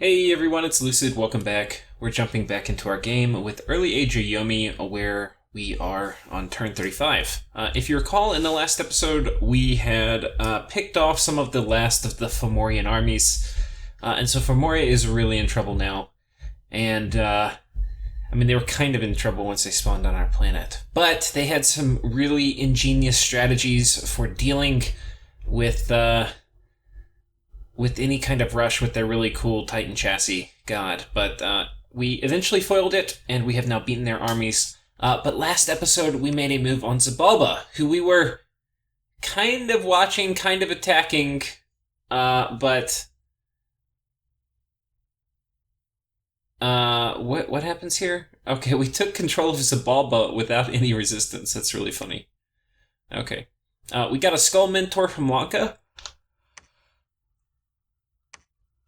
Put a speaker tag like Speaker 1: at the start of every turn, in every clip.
Speaker 1: Hey everyone, it's Lucid. Welcome back. We're jumping back into our game with Early Age of Yomi, where we are on turn 35. If you recall, in the last episode, we had picked off some of the last of the Fomorian armies, and so Fomoria is really in trouble now. And, they were kind of in trouble once they spawned on our planet. But they had some really ingenious strategies for dealing with any kind of rush with their really cool Titan chassis god. But we eventually foiled it, and we have now beaten their armies. But last episode, we made a move on Xybalban, who we were kind of watching, kind of attacking, but... what happens here? Okay, we took control of Xybalban without any resistance. That's really funny. Okay. We got a Skull Mentor from Lanka.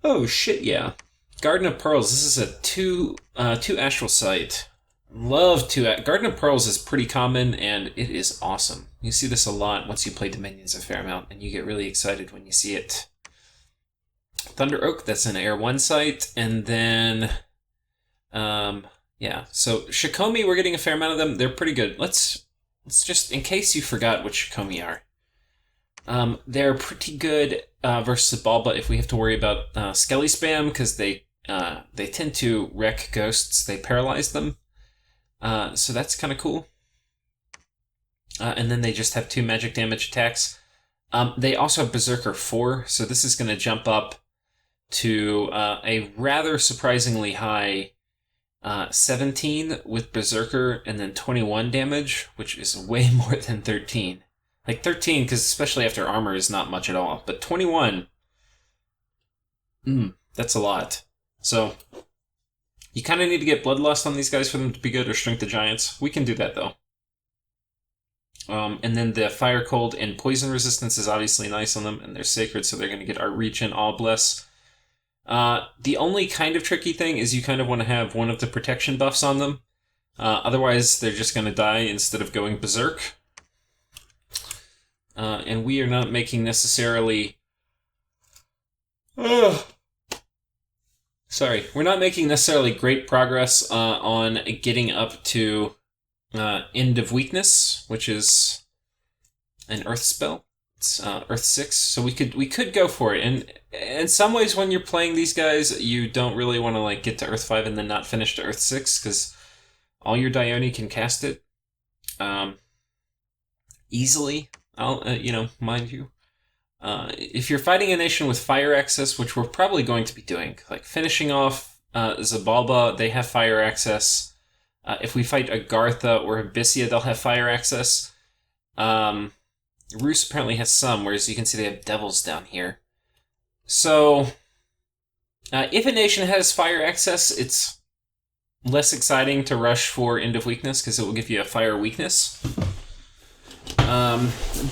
Speaker 1: Oh, shit, yeah. Garden of Pearls. This is a two astral site. Love Garden of Pearls is pretty common, and it is awesome. You see this a lot once you play Dominions a fair amount, and you get really excited when you see it. Thunder Oak, that's an Air 1 site, and then... yeah, so Shikomi, we're getting a fair amount of them. They're pretty good. Let's just, in case you forgot what Shikomi are, they're pretty good versus Xybalban if we have to worry about Skelly spam, because they tend to wreck ghosts. They paralyze them. So that's kind of cool. And then they just have 2 magic damage attacks. They also have Berserker 4, so this is going to jump up to a rather surprisingly high 17 with Berserker, and then 21 damage, which is way more than 13. Like 13, because especially after armor, is not much at all. But 21, that's a lot. So, you kind of need to get Bloodlust on these guys for them to be good, or Shrink the Giants. We can do that, though. And then the Fire, Cold, and Poison resistance is obviously nice on them, and they're sacred, so they're going to get our Reach and All Bless. The only kind of tricky thing is you kind of want to have one of the protection buffs on them. Otherwise, they're just going to die instead of going Berserk. And we are not making necessarily... Sorry, we're not making necessarily great progress on getting up to End of Weakness, which is an Earth spell. It's Earth 6, so we could go for it. And in some ways, when you're playing these guys, you don't really want to get to Earth 5 and then not finish to Earth 6, because all your Dione can cast it easily. Mind you. If you're fighting a nation with fire access, which we're probably going to be doing, like finishing off Xybalban, they have fire access. If we fight Agartha or Abyssia, they'll have fire access. Roos apparently has some, whereas you can see they have devils down here. So, if a nation has fire access, it's less exciting to rush for End of Weakness, because it will give you a fire weakness.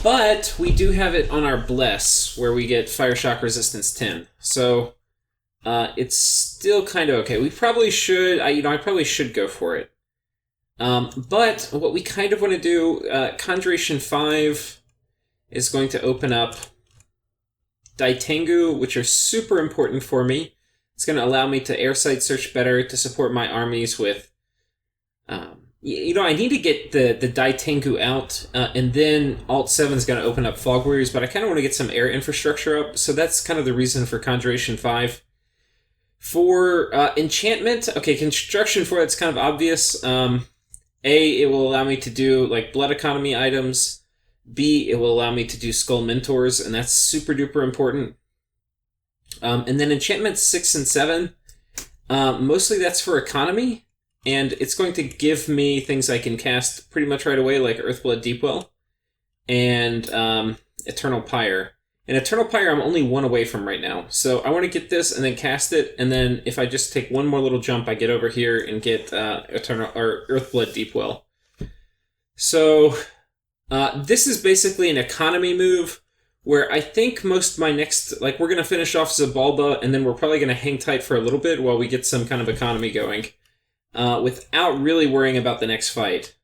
Speaker 1: But we do have it on our Bless, where we get Fire Shock Resistance 10. So, it's still kind of okay. We probably should, I probably should go for it. But what we kind of want to do, Conjuration 5 is going to open up Daitengu, which are super important for me. It's going to allow me to airside search better to support my armies with... I need to get the Daitengu out, and then Alt 7 is going to open up Fog Warriors, but I kind of want to get some air infrastructure up, so that's kind of the reason for Conjuration 5. For Enchantment, okay, Construction 4, that's kind of obvious. It will allow me to do blood economy items. B, it will allow me to do Skull Mentors, and that's super duper important. And then Enchantment 6 and 7, mostly that's for economy, and it's going to give me things I can cast pretty much right away, like Earthblood Deepwell and Eternal Pyre. And Eternal Pyre I'm only 1 away from right now, so I want to get this and then cast it, and then if I just take one more little jump, I get over here and get Earthblood Deepwell. So... this is basically an economy move where I think most of my next... we're going to finish off Xybalban, and then we're probably going to hang tight for a little bit while we get some kind of economy going, without really worrying about the next fight.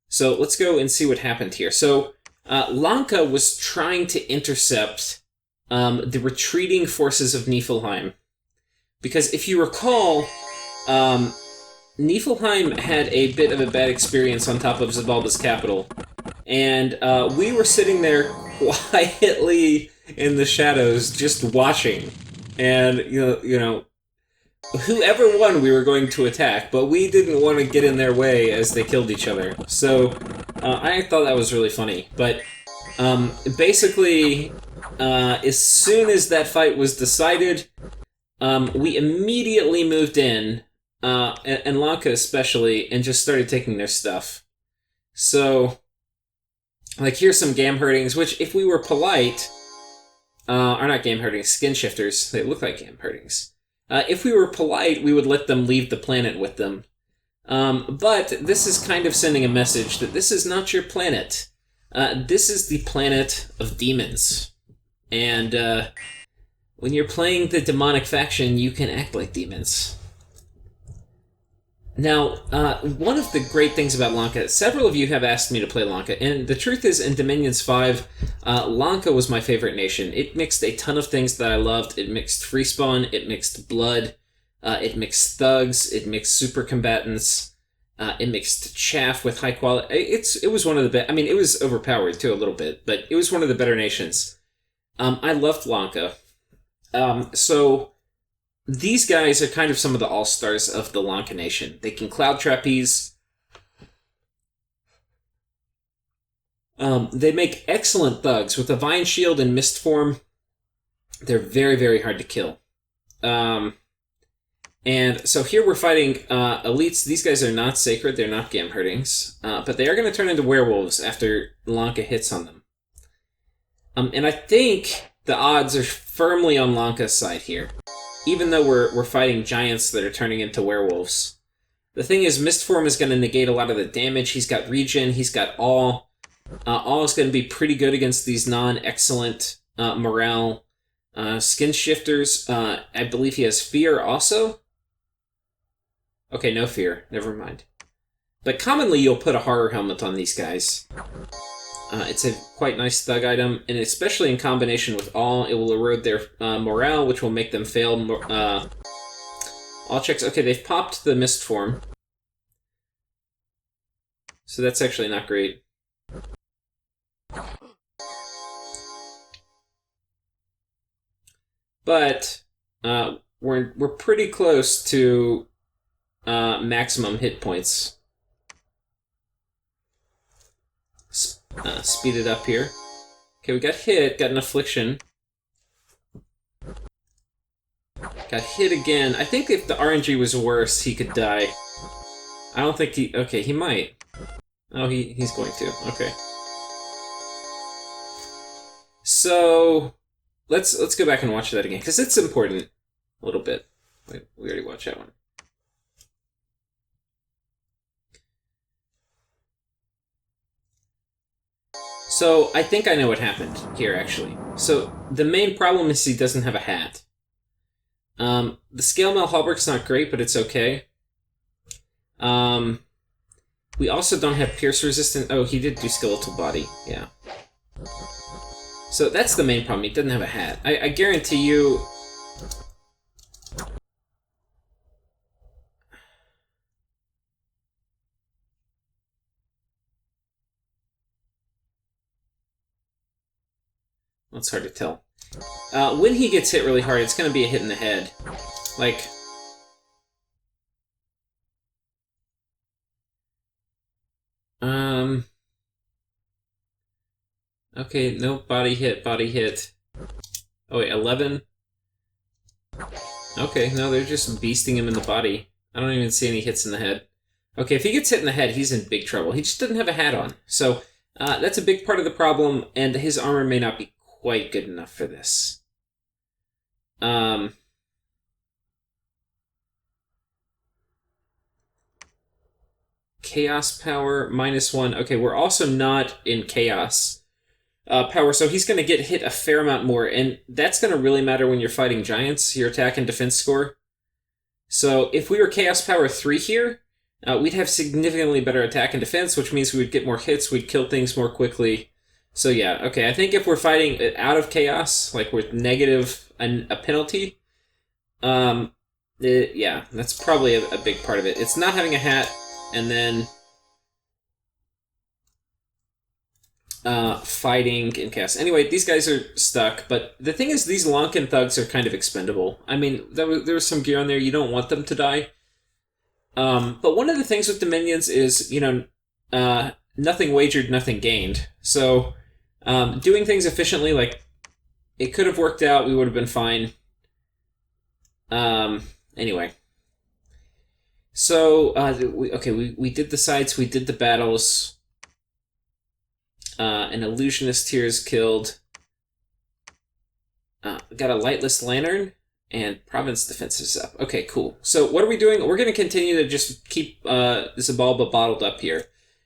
Speaker 1: So let's go and see what happened here. So Lanka was trying to intercept the retreating forces of Niefelheim, Because if you recall, Niefelheim had a bit of a bad experience on top of Xybalban's capital, and we were sitting there quietly in the shadows, just watching, and you know, whoever won, we were going to attack, but we didn't want to get in their way as they killed each other. So I thought that was really funny. But basically, as soon as that fight was decided, we immediately moved in, and Lanka especially, and just started taking their stuff. So, like, here's some gam herdings, which if we were polite, are not gam herdings, skin shifters. They look like gam herdings. If we were polite, we would let them leave the planet with them. But this is kind of sending a message that this is not your planet. This is the planet of demons. And when you're playing the demonic faction, you can act like demons. Now, one of the great things about Lanka, several of you have asked me to play Lanka, and the truth is, in Dominions 5, Lanka was my favorite nation. It mixed a ton of things that I loved. It mixed free spawn, it mixed blood, it mixed thugs, it mixed super combatants, it mixed chaff with high quality. It was one of the best. I mean, it was overpowered too a little bit, but it was one of the better nations. I loved Lanka. So these guys are kind of some of the all-stars of the Lanka nation. They can cloud trapeze. They make excellent thugs. With a Vine Shield and Mist form, they're very, very hard to kill. And so here we're fighting elites. These guys are not sacred. They're not gam herdings. But they are going to turn into werewolves after Lanka hits on them. And I think the odds are firmly on Lanka's side here, even though we're fighting giants that are turning into werewolves. The thing is, Mistform is going to negate a lot of the damage. He's got regen, he's got all. All is going to be pretty good against these non-excellent morale skin shifters. I believe he has fear also. Okay, no fear. Never mind. But commonly you'll put a horror helmet on these guys. It's a quite nice thug item, and especially in combination with all, it will erode their morale, which will make them fail all checks. Okay, they've popped the mist form. So that's actually not great. But we're pretty close to maximum hit points. Speed it up here. Okay, we got hit, got an affliction. Got hit again. I think if the RNG was worse, he could die. I don't think he... Okay, he might. Oh, he's going to. Okay. So, let's go back and watch that again, because it's important a little bit. Wait, we already watched that one. So, I think I know what happened here, actually. So, the main problem is he doesn't have a hat. The Scale Mail Hallberg's not great, but it's okay. We also don't have Pierce Resistant. Oh, he did do Skeletal Body, yeah. So, that's the main problem. He doesn't have a hat. I guarantee you... Well, it's hard to tell. When he gets hit really hard, it's going to be a hit in the head. Like... Okay, no, body hit. Oh wait, 11? Okay, no, they're just beasting him in the body. I don't even see any hits in the head. Okay, if he gets hit in the head, he's in big trouble. He just doesn't have a hat on. So, that's a big part of the problem, and his armor may not be quite good enough for this. Chaos power, -1. Okay, we're also not in chaos power, so he's going to get hit a fair amount more, and that's going to really matter when you're fighting giants, your attack and defense score. So if we were chaos power 3 here, we'd have significantly better attack and defense, which means we would get more hits, we'd kill things more quickly. So yeah, okay, I think if we're fighting out of chaos, like with negative a penalty, Yeah, that's probably a big part of it. It's not having a hat, and then fighting in chaos. Anyway, these guys are stuck, but the thing is, these Lankan thugs are kind of expendable. I mean, there was some gear on there. You don't want them to die. But one of the things with the minions is, nothing wagered, nothing gained. So, doing things efficiently, like, it could have worked out, we would have been fine. Anyway. So, we did the sites, we did the battles. An illusionist here is killed. Got a lightless lantern, and province defense is up. Okay, cool. So what are we doing? We're going to continue to just keep Xybalban bottled up here.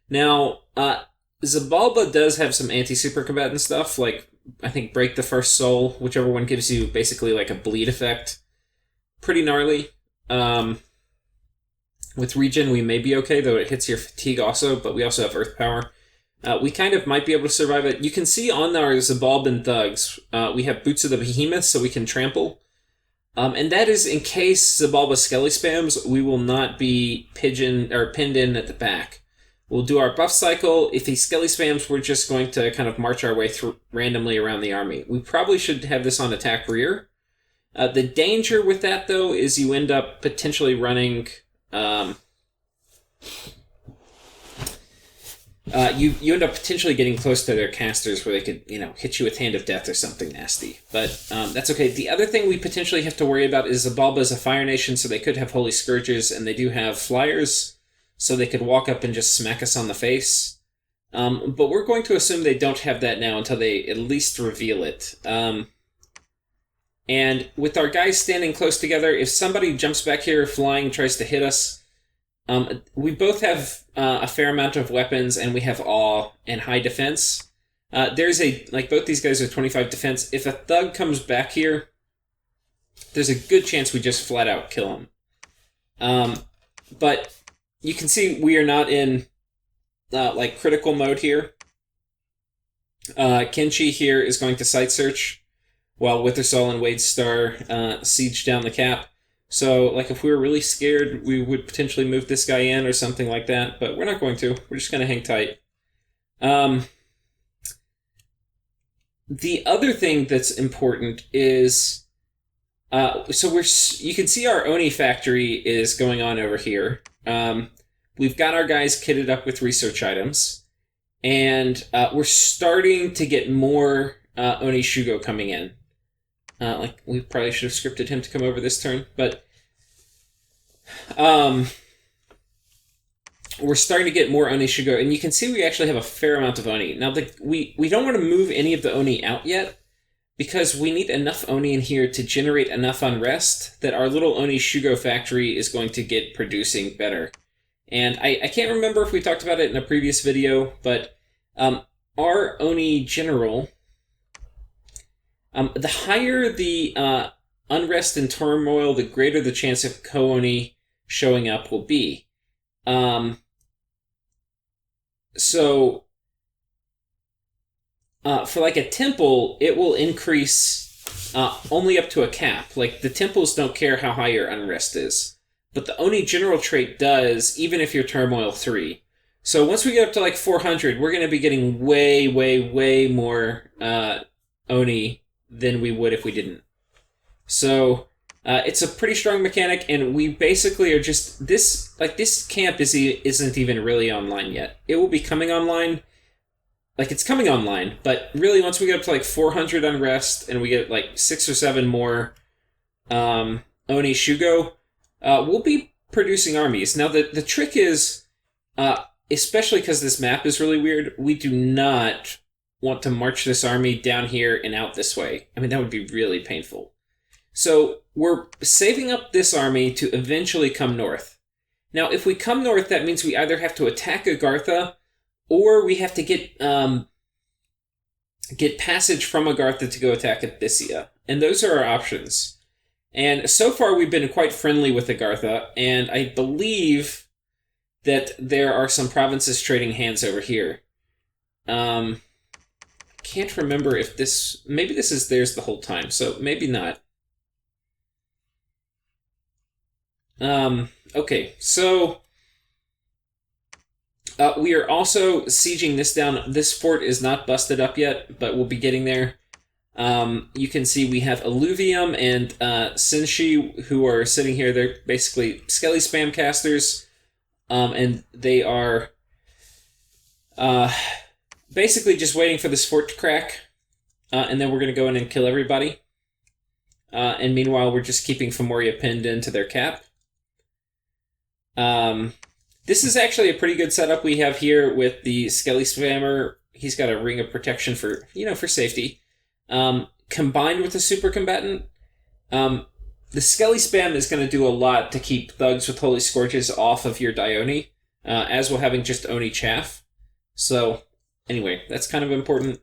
Speaker 1: Now, Xybalban does have some anti-super combatant stuff, like, I think Break the First Soul, whichever one gives you basically like a bleed effect. Pretty gnarly. With regen, we may be okay, though it hits your fatigue also, but we also have earth power. We kind of might be able to survive it. You can see on our Xybalban thugs, we have Boots of the Behemoth, so we can trample. And that is in case Xybalban Skelly spams, we will not be pinned in at the back. We'll do our buff cycle. If he Skelly spams, we're just going to kind of march our way through randomly around the army. We probably should have this on attack rear. The danger with that, though, is you end up potentially running... you end up potentially getting close to their casters where they could, hit you with Hand of Death or something nasty. But that's okay. The other thing we potentially have to worry about is Xybalban is a Fire Nation, so they could have Holy Scourges, and they do have Flyers, so they could walk up and just smack us on the face. But we're going to assume they don't have that now until they at least reveal it. And with our guys standing close together, if somebody jumps back here flying, tries to hit us, we both have a fair amount of weapons, and we have awe and high defense. Both these guys are 25 defense. If a thug comes back here, there's a good chance we just flat out kill him. But you can see we are not in, critical mode here. Kenshi here is going to site search, while Withersall and Wade Star siege down the cap. So, if we were really scared, we would potentially move this guy in or something like that, but we're not going to. We're just going to hang tight. The other thing that's important is, you can see our Oni factory is going on over here. We've got our guys kitted up with research items, and we're starting to get more Oni Shugo coming in. We probably should have scripted him to come over this turn, but we're starting to get more Oni Shugo, and you can see we actually have a fair amount of Oni. Now, we don't want to move any of the Oni out yet, because we need enough Oni in here to generate enough unrest that our little Oni Shugo factory is going to get producing better. And I can't remember if we talked about it in a previous video, but our Oni general... the higher the unrest and turmoil, the greater the chance of Ko-Oni showing up will be. For a temple, it will increase only up to a cap. The temples don't care how high your unrest is. But the Oni general trait does, even if you're turmoil 3. So once we get up to 400, we're going to be getting way, way, way more Oni than we would if we didn't. So, it's a pretty strong mechanic, and we basically are just... This camp isn't even really online yet. It will be coming online... it's coming online, but really once we get up to 400 unrest, and we get 6 or 7 more Oni Shugo, we'll be producing armies. Now, the trick is, especially because this map is really weird, we do not want to march this army down here and out this way. I mean, that would be really painful. So we're saving up this army to eventually come north. Now, if we come north, that means we either have to attack Agartha, or we have to get passage from Agartha to go attack Abyssia. And those are our options. And so far, we've been quite friendly with Agartha, and I believe that there are some provinces trading hands over here. Can't remember if this... Maybe this is theirs the whole time, so maybe not. Okay, so we are also sieging this down. This fort is not busted up yet, but we'll be getting there. You can see we have Alluvium and Sinshi who are sitting here. They're basically Skelly spam casters, and they are basically just waiting for this fort to crack, and then we're going to go in and kill everybody. And meanwhile, we're just keeping Femoria pinned into their cap. This is actually a pretty good setup we have here with the Skelly Spammer. He's got a ring of protection for safety. Combined with the Super Combatant, the Skelly Spam is going to do a lot to keep thugs with Holy Scourges off of your Dione, as well having just Oni Chaff. So, anyway, that's kind of important.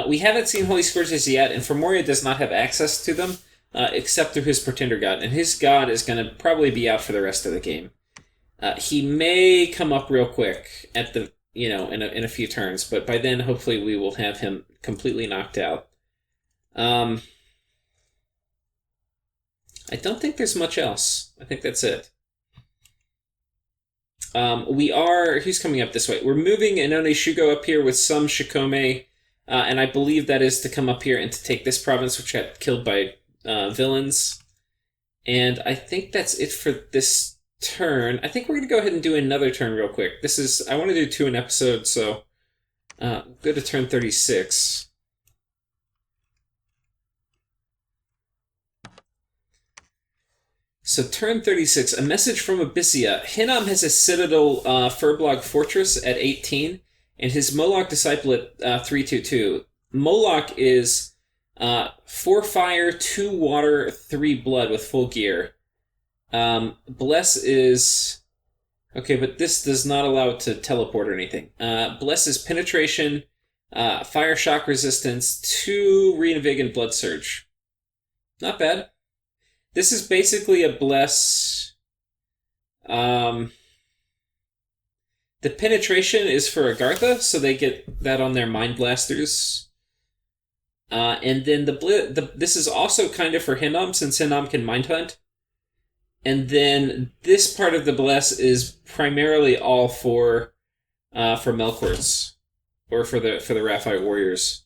Speaker 1: We haven't seen Holy Scourges yet, and Femoria does not have access to them, except through his Pretender God, and his God is going to probably be out for the rest of the game. He may come up real quick at the in a few turns, but by then hopefully we will have him completely knocked out. I don't think there's much else. I think that's it. Who's coming up this way? We're moving Inone Shugo up here with some Shikome, and I believe that is to come up here and to take this province, which got killed by villains. And I think that's it for this turn. I think we're going to go ahead and do another turn real quick. I want to do 2 an episode, so go to turn 36. So turn 36, a message from Abyssia. Hinnom has a Citadel Furblog Fortress at 18, and his Moloch Disciple at 322. Moloch is 4 fire, 2 water, 3 blood with full gear. Bless is... Okay, but this does not allow it to teleport or anything. Bless is penetration, fire shock resistance, 2 Reinvig and Blood Surge. Not bad. This is basically a Bless... the penetration is for Agartha, so they get that on their Mind Blasters. And then this is also kind of for Hinnom, since Hinnom can Mind Hunt. And then this part of the Bless is primarily all for Melkor's, or for the Raphite Warriors.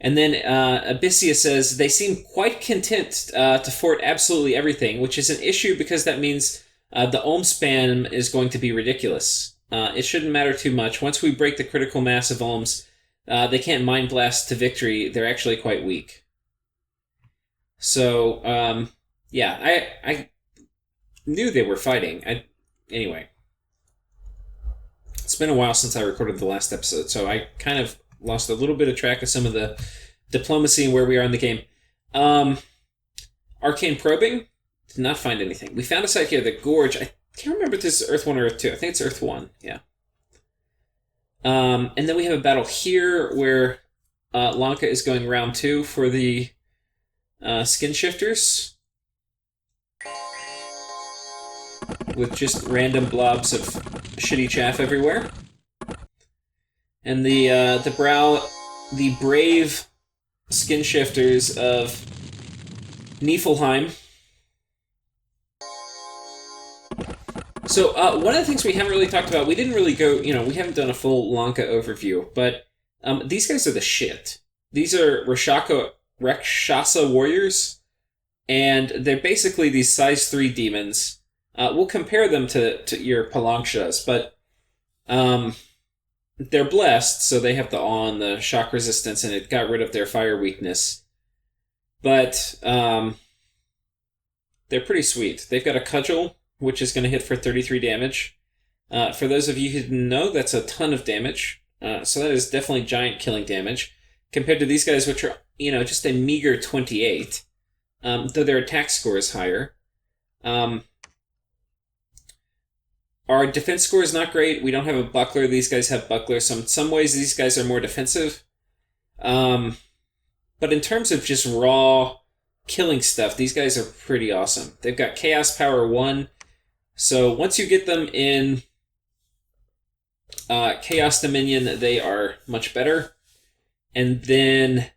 Speaker 1: And then Abyssia says, they seem quite content to fort absolutely everything, which is an issue because that means the Ohm spam is going to be ridiculous. It shouldn't matter too much. Once we break the critical mass of Ohms, they can't Mind Blast to victory. They're actually quite weak. So, yeah, I knew they were fighting. Anyway. It's been a while since I recorded the last episode, so I kind of lost a little bit of track of some of the diplomacy and where we are in the game. Arcane Probing, did not find anything. We found a site here, the Gorge. I can't remember if this is Earth 1 or Earth 2. I think it's Earth 1, yeah. And then we have a battle here where Lanka is going round 2 for the Skin Shifters, with just random blobs of shitty chaff everywhere. And the brave Skin Shifters of Niefelheim. So one of the things we haven't really talked about, we didn't really go, we haven't done a full Lanka overview, but these guys are the shit. These are Rakshasa warriors, and they're basically these size 3 demons. We'll compare them to your Palangshas, but they're blessed, so they have the awe and the shock resistance, and it got rid of their fire weakness. But they're pretty sweet. They've got a Cudgel, which is going to hit for 33 damage. For those of you who didn't know, that's a ton of damage. So that is definitely giant killing damage, compared to these guys, which are, just a meager 28, though their attack score is higher. Our defense score is not great. We don't have a buckler. These guys have bucklers. So in some ways, these guys are more defensive. But in terms of just raw killing stuff, these guys are pretty awesome. They've got Chaos Power 1. So once you get them in Chaos Dominion, they are much better. And then,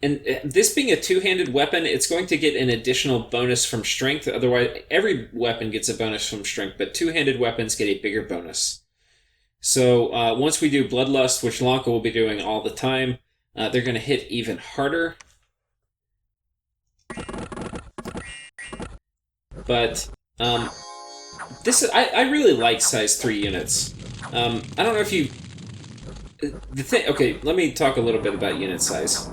Speaker 1: And this being a two-handed weapon, it's going to get an additional bonus from strength. Otherwise, every weapon gets a bonus from strength, but two-handed weapons get a bigger bonus. So once we do Bloodlust, which Lanka will be doing all the time, they're going to hit even harder. But I really like size 3 units. I don't know if you... Okay, let me talk a little bit about unit size.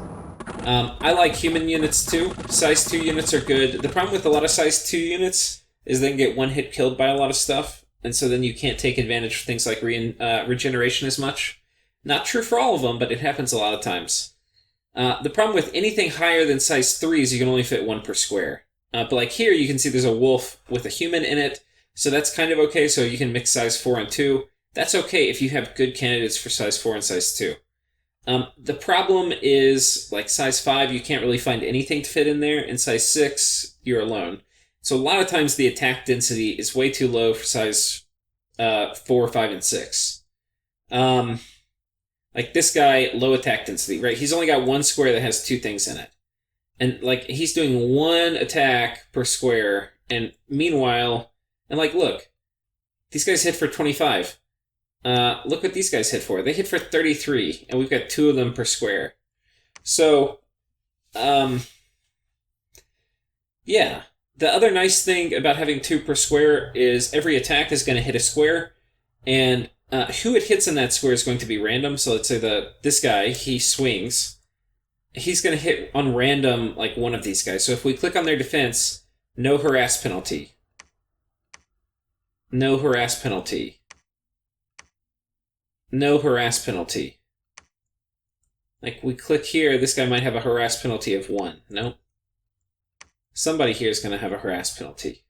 Speaker 1: I like human units too. Size 2 units are good. The problem with a lot of size 2 units is they can get one hit killed by a lot of stuff, and so then you can't take advantage of things like regeneration as much. Not true for all of them, but it happens a lot of times. The problem with anything higher than size 3 is you can only fit 1 per square. But like here, you can see there's a wolf with a human in it, so that's kind of okay, so you can mix size 4 and 2. That's okay if you have good candidates for size 4 and size 2. The problem is, like size 5, you can't really find anything to fit in there, and size 6, you're alone. So a lot of times the attack density is way too low for size 4, 5, and 6. Like this guy, low attack density, right? He's only got 1 square that has 2 things in it. And like he's doing 1 attack per square, and meanwhile, and like look, these guys hit for 25. Look what these guys hit for. They hit for 33, and we've got 2 of them per square. So, yeah. The other nice thing about having 2 per square is every attack is going to hit a square, and who it hits in that square is going to be random. So let's say this guy, he swings. He's going to hit on random, like, one of these guys. So if we click on their defense, no harass penalty. No harass penalty. No harass penalty. Like, we click here, this guy might have a harass penalty of 1. Nope. Somebody here is going to have a harass penalty.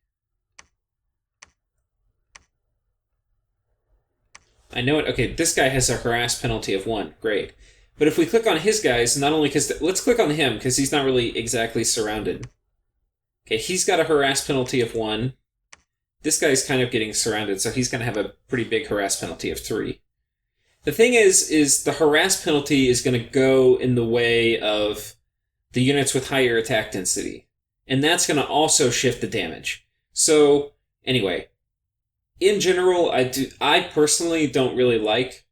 Speaker 1: I know it. Okay, this guy has a harass penalty of 1. Great. But if we click on his guys, not only because... Let's click on him, because he's not really exactly surrounded. Okay, he's got a harass penalty of 1. This guy's kind of getting surrounded, so he's going to have a pretty big harass penalty of 3. The thing is the harass penalty is going to go in the way of the units with higher attack density. And that's going to also shift the damage. So, anyway, in general, I personally don't really like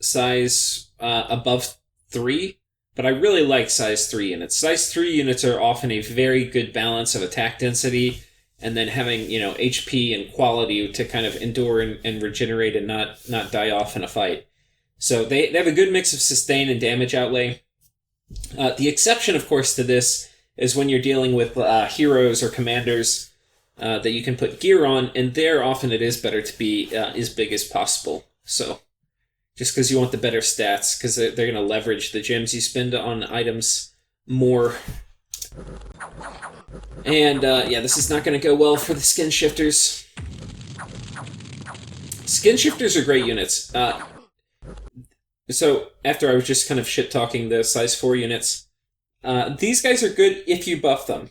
Speaker 1: size above 3, but I really like size 3 units. Size 3 units are often a very good balance of attack density, and then having, HP and quality to kind of endure and regenerate and not die off in a fight. So they have a good mix of sustain and damage outlay. The exception, of course, to this is when you're dealing with heroes or commanders that you can put gear on, and there often it is better to be as big as possible. So just because you want the better stats, because they're going to leverage the gems you spend on items more. And yeah, this is not going to go well for the skin shifters. Skin shifters are great units. So after I was just kind of shit-talking the size 4 units, these guys are good if you buff them.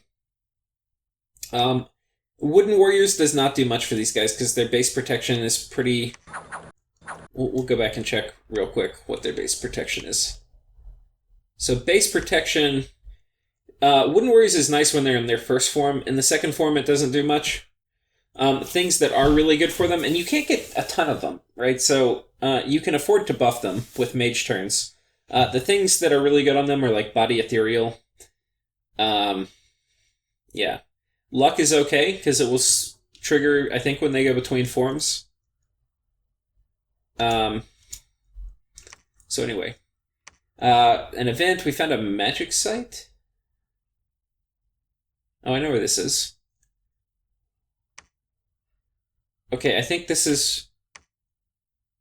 Speaker 1: Wooden Warriors does not do much for these guys because their base protection is pretty... We'll go back and check real quick what their base protection is. So base protection... Wooden Warriors is nice when they're in their first form. In the second form, it doesn't do much. Things that are really good for them, and you can't get a ton of them, right? So you can afford to buff them with mage turns. The things that are really good on them are like Body Ethereal. Yeah. Luck is okay, because it will trigger, I think, when they go between forms. So anyway. An event, we found a magic site? Oh, I know where this is. Okay, I think this is...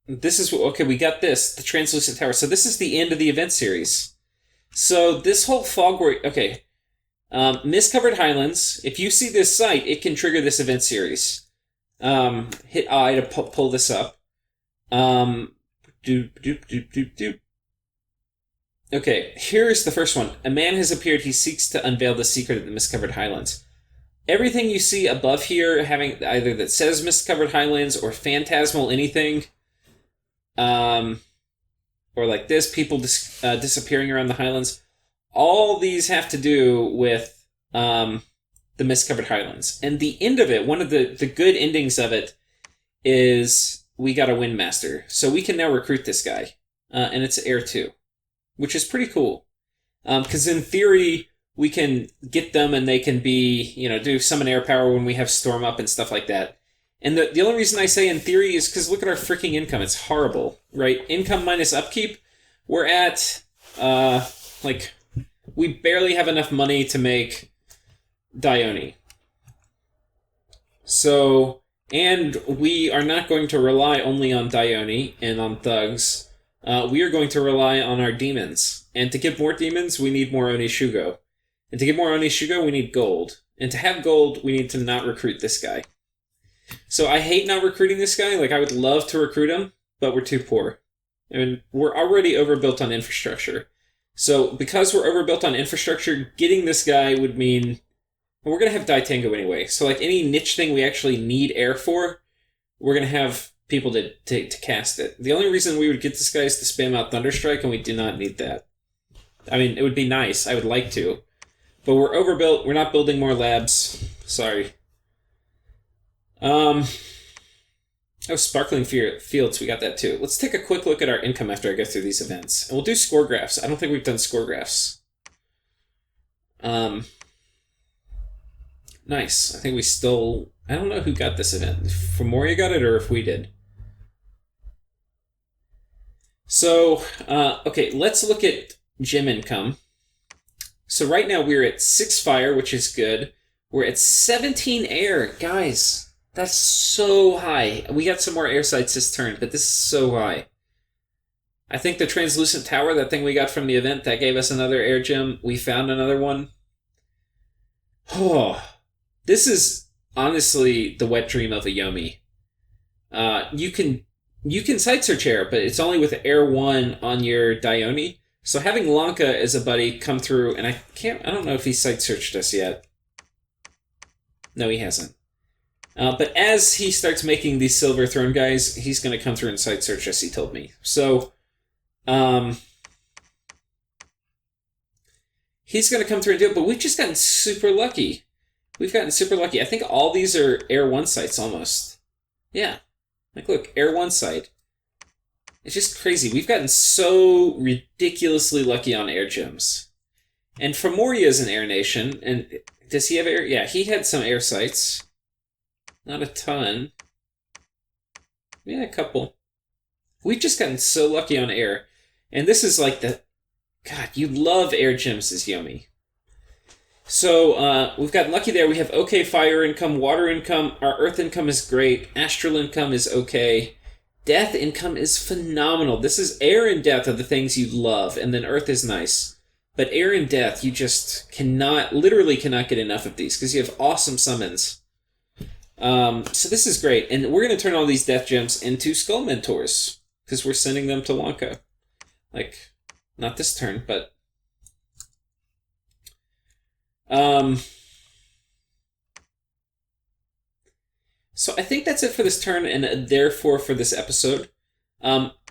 Speaker 1: Okay, we got this, the Translucent Tower. So this is the end of the event series. So this whole fog... Okay. Mist-Covered Highlands. If you see this site, it can trigger this event series. Hit I to pull this up. Okay, here's the first one. A man has appeared. He seeks to unveil the secret of the Mist-Covered Highlands. Everything you see above here, having either that says Mist-Covered Highlands or phantasmal anything, or like this, people disappearing around the Highlands, all these have to do with the Mist-Covered Highlands. And the end of it, one of the good endings of it, is we got a Windmaster. So we can now recruit this guy. And it's Heir 2, which is pretty cool. Because in theory, we can get them and they can be, do summon air power when we have Storm up and stuff like that. And the only reason I say in theory is because look at our freaking income. It's horrible, right? Income minus upkeep, we're at, we barely have enough money to make Dione. So, and we are not going to rely only on Dione and on thugs. We are going to rely on our demons. And to get more demons, we need more Onishugo. And to get more Onishugo, we need gold. And to have gold, we need to not recruit this guy. So I hate not recruiting this guy. I would love to recruit him, but we're too poor. I mean, we're already overbuilt on infrastructure. So because we're overbuilt on infrastructure, getting this guy would mean... we're going to have Daitango anyway. So any niche thing we actually need air for, we're going to have people to cast it. The only reason we would get this guy is to spam out Thunderstrike, and we do not need that. I mean, it would be nice. I would like to. But we're overbuilt. We're not building more labs. Sorry. Sparkling Fields. We got that too. Let's take a quick look at our income after I go through these events. And we'll do score graphs. I don't think we've done score graphs. Nice. I think we still... I don't know who got this event. If Femoria got it or if we did. So, okay, let's look at gym income. So right now we're at 6 fire, which is good. We're at 17 air. Guys, that's so high. We got some more air sites this turn, but this is so high. I think the translucent tower, that thing we got from the event, that gave us another air gem. We found another one. Oh, this is honestly the wet dream of a Yomi. You can site search air, but it's only with air 1 on your Dione. So having Lanka as a buddy come through, and I don't know if he site searched us yet. No, he hasn't. But as he starts making these Silver Throne guys, he's going to come through and site search us, he told me. So, he's going to come through and do it, but we've just gotten super lucky. We've gotten super lucky. I think all these are Air 1 sites almost. Yeah. Look, Air 1 site. It's just crazy. We've gotten so ridiculously lucky on air gems. And Femoria is an air nation, and does he have air? Yeah, he had some air sites. Not a ton. Yeah, a couple. We've just gotten so lucky on air. And this is God, you love air gems as Yomi. So, we've gotten lucky there. We have okay fire income, water income. Our earth income is great. Astral income is okay. Death income is phenomenal. This is air and death are the things you love, and then earth is nice. But air and death, you just literally cannot get enough of these, because you have awesome summons. So this is great, and we're going to turn all these death gems into Skull Mentors, because we're sending them to Lanka. Not this turn, but... So I think that's it for this turn, and therefore for this episode.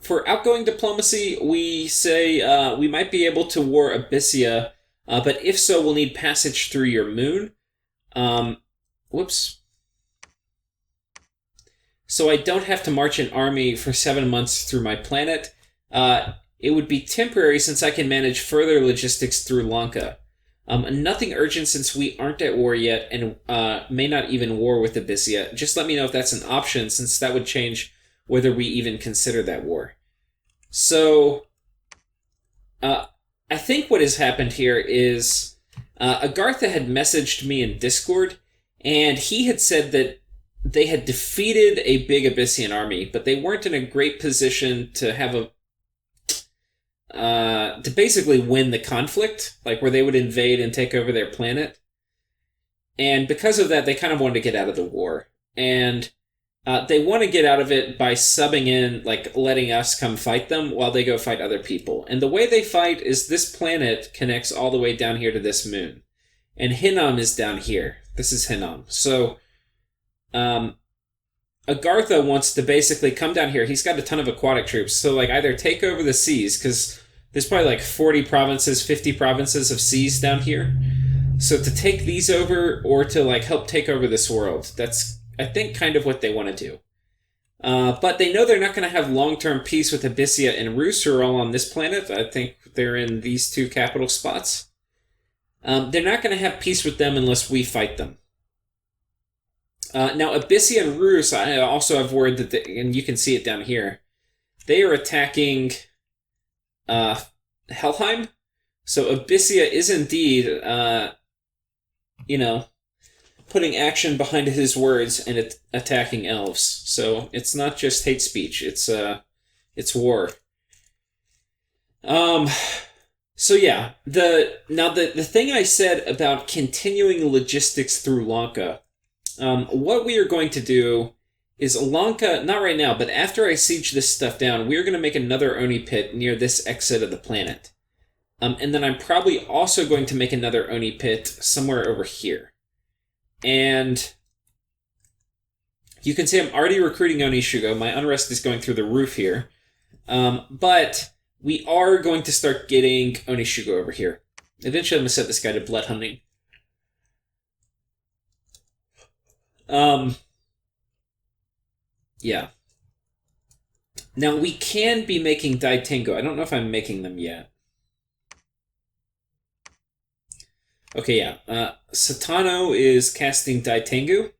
Speaker 1: For outgoing diplomacy, we say we might be able to war Abyssia, but if so, we'll need passage through your moon. Whoops. So I don't have to march an army for 7 months through my planet. It would be temporary since I can manage further logistics through Lanka. Nothing urgent since we aren't at war yet and may not even war with Abyssia. Just let me know if that's an option, since that would change whether we even consider that war. So, I think what has happened here is Agartha had messaged me in Discord, and he had said that they had defeated a big Abyssian army, but they weren't in a great position to have to basically win the conflict, where they would invade and take over their planet. And because of that, they kind of wanted to get out of the war. And they want to get out of it by subbing in, letting us come fight them while they go fight other people. And the way they fight is this planet connects all the way down here to this moon. And Hinnom is down here. This is Hinnom. So, Agartha wants to basically come down here. He's got a ton of aquatic troops. So, either take over the seas, because There's probably like 40 provinces, 50 provinces of seas down here. So to take these over or to like help take over this world, that's, I think, kind of what they want to do. But they know they're not going to have long-term peace with Abyssia and Rus, who are all on this planet. I think they're in these two capital spots. They're not going to have peace with them unless we fight them. Now, Abyssia and Rus, I also have word that, and you can see it down here, they are attacking Helheim. So Abyssia is indeed, putting action behind his words and attacking elves. So it's not just hate speech; it's war. So yeah, the thing I said about continuing logistics through Lanka, what we are going to do is Lanka, not right now, but after I siege this stuff down, we are going to make another Oni pit near this exit of the planet. And then I'm probably also going to make another Oni pit somewhere over here. And you can see I'm already recruiting Oni Shugo. My unrest is going through the roof here. But we are going to start getting Oni Shugo over here. Eventually I'm going to set this guy to blood hunting. Yeah. Now we can be making Daitengo. I don't know if I'm making them yet. Okay, yeah. Satano is casting Daitengu.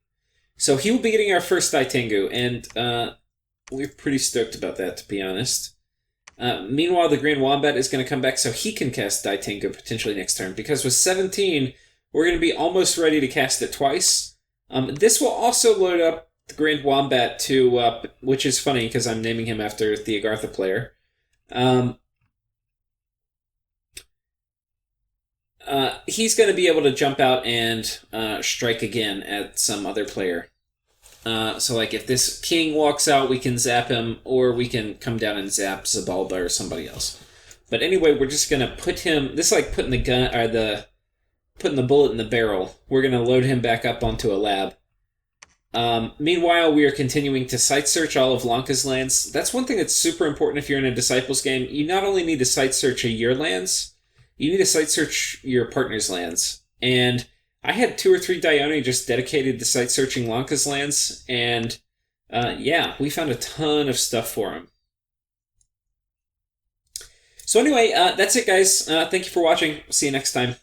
Speaker 1: So he will be getting our first Daitengu, and we're pretty stoked about that, to be honest. Meanwhile, the Grand Wombat is going to come back so he can cast Daitengu potentially next turn, because with 17, we're going to be almost ready to cast it twice. This will also load up the Grand Wombat to, which is funny because I'm naming him after the Agartha player. He's going to be able to jump out and strike again at some other player. So, like, if this king walks out, we can zap him, or we can come down and zap Xybalban or somebody else. But anyway, we're just going to put him... This is like putting the gun, or putting the bullet in the barrel. We're going to load him back up onto a lab. Meanwhile, we are continuing to site search all of Lanka's lands. That's one thing that's super important if you're in a Disciples game. You not only need to site search your lands, you need to site search your partner's lands. And I had 2 or 3 Dione just dedicated to site searching Lanka's lands, and yeah, we found a ton of stuff for him. So anyway, that's it, guys. Thank you for watching. See you next time.